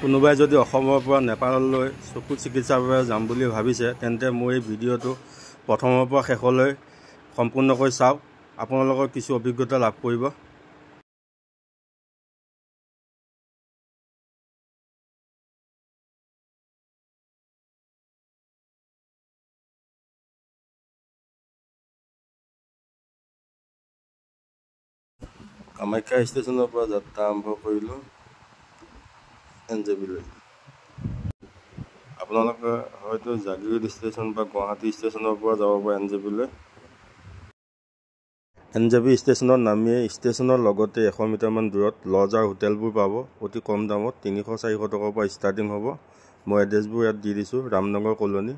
কোনোবাই যদি অসমৰ পৰা নেপাললৈ চকু চিকিৎসাৰ বাবে যাম বুলি ভাবিছে তেন্তে মোৰ এই ভিডিঅ'টো প্ৰথমৰ পৰা শেষলৈ সম্পূৰ্ণকৈ চাওক। আপোনালোকৰ কিছু অভিজ্ঞতা লাভ কৰিব। কামাখ্যা ষ্টেচনৰ পৰা যাত্ৰা আৰম্ভ কৰিলোঁ NJPলৈ। আপোনালোকে হয়তো জাগিৰোড ষ্টেচন বা গুৱাহাটী ষ্টেচনৰ পৰা যাব পাৰে NJPলৈ। NJP ষ্টেচনত নামিয়ে ষ্টেচনৰ লগতে 100 মিটাৰমান দূৰত লজ আৰু হোটেলবোৰ পাব। অতি কম দামত 300-400 টকাৰ পৰা ষ্টাৰ্টিং হ'ব। মই এড্ৰেছবোৰ ইয়াত দি দিছোঁ। ৰামনগৰ কলনী।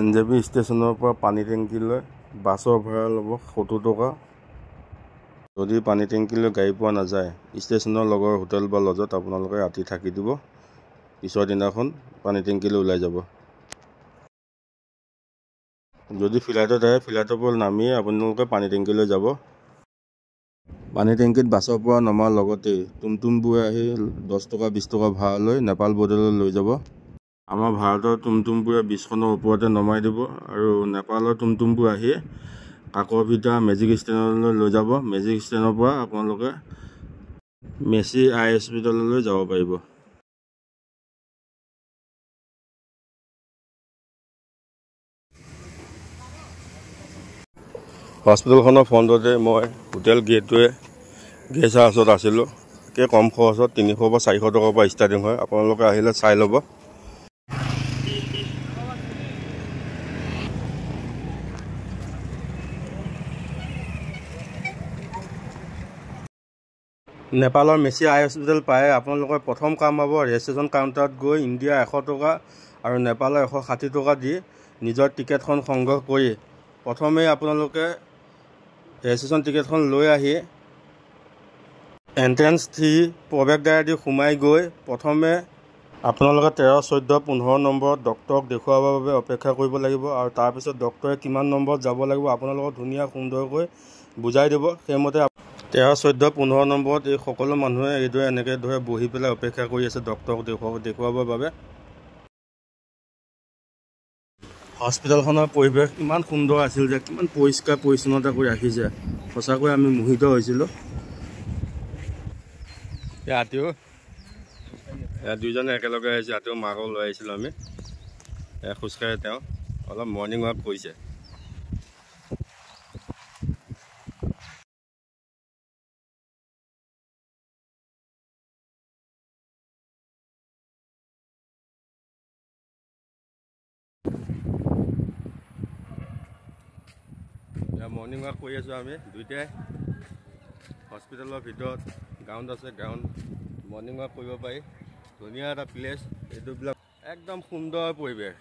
NJP ষ্টেচনৰ পৰা পানী টেংকিলৈ বাছৰ ভাড়া ল'ব 70 টকা। যদি পানী টেংকিলৈ গাড়ী পোৱা নাযায় ষ্টেচনৰ লগৰ হোটেল বা লজত আপোনালোকে ৰাতি থাকি দিব। পিছৰ দিনাখন পানী টেংকিলৈ ওলাই যাব। যদি ফ্লাইটত আহে ফ্লাইটৰ পৰা নামিয়ে আপোনালোকে পানী টেংকিলৈ যাব। পানী টেংকিত বাছৰ পৰা নমাৰ লগতে টুমটুমবোৰে আহি 10 টকা 20 টকা ভাড়া লৈ নেপাল বৰ্ডাৰলৈ লৈ যাব। আমাৰ ভাৰতৰ টুমটুমবোৰে 20খনৰ ওপৰতে নমাই দিব আৰু নেপালৰ টুমটুমবোৰ আহি কাকৰভিটা মেজিক ষ্টেণ্ডলৈ লৈ যাব। মেজিক ষ্টেণ্ডৰ পৰা আপোনালোকে মেচি আই হস্পিটেললৈ যাব পাৰিব। হস্পিটেলখনৰ ফ্ৰণ্টতে মই হোটেল গেটৱে গেষ্ট হাউচত আছিলোঁ। একে কম খৰচত 300 বা 400 টকাৰ পৰা ষ্টাৰ্টিং হয়। আপোনালোকে আহিলে চাই ল'ব। নেপালৰ মেচি আই হস্পিটেল পায় আপোনালোকৰ প্ৰথম কাম হ'ব ৰেজিষ্ট্ৰেশ্যন কাউণ্টাৰত গৈ ইণ্ডিয়া 100 টকা আৰু নেপালৰ 160 টকা দি নিজৰ টিকেটখন সংগ্ৰহ কৰি প্ৰথমে আপোনালোকে ৰেজিষ্ট্ৰেশ্যন টিকেটখন লৈ আহি এণ্ট্ৰেঞ্চ ফি প্ৰৱেশদ্বাৰ দি সোমাই গৈ প্ৰথমে আপোনালোকে 13, 14, 15 নম্বৰত ডক্টৰক দেখুৱাবৰ বাবে অপেক্ষা কৰিব লাগিব আৰু তাৰপিছত ডক্টৰে কিমান নম্বৰত যাব লাগিব আপোনালোকক ধুনীয়া সুন্দৰকৈ বুজাই দিব। সেইমতে 13, 14, 15 নম্বৰত এই সকলো মানুহে এইদৰে এনেকৈ ধৰে বহি পেলাই অপেক্ষা কৰি আছে ডক্টৰক দেখুৱাবৰ বাবে। হস্পিটেলখনৰ পৰিৱেশ ইমান সুন্দৰ আছিল যে কিমান পৰিষ্কাৰ পৰিচ্ছন্নতা কৰি ৰাখিছে। সঁচাকৈ আমি মোহিত হৈছিলোঁ। ৰাতিও দুইজনে একেলগে আহিছে। ৰাতিও মাকক লৈ আহিছিলোঁ আমি। খোজকাঢ়ি তেওঁ অলপ মৰ্ণিং ৱাক কৰিছে। মৰ্ণিং ৱাক কৰি আছোঁ আমি দুইটাই। হস্পিটেলৰ ভিতৰত গ্ৰাউণ্ড আছে। গ্ৰাউণ্ড মৰ্ণিং ৱাক কৰিব পাৰি। ধুনীয়া এটা প্লেচ। এইটোবিলাক একদম সুন্দৰ পৰিৱেশ।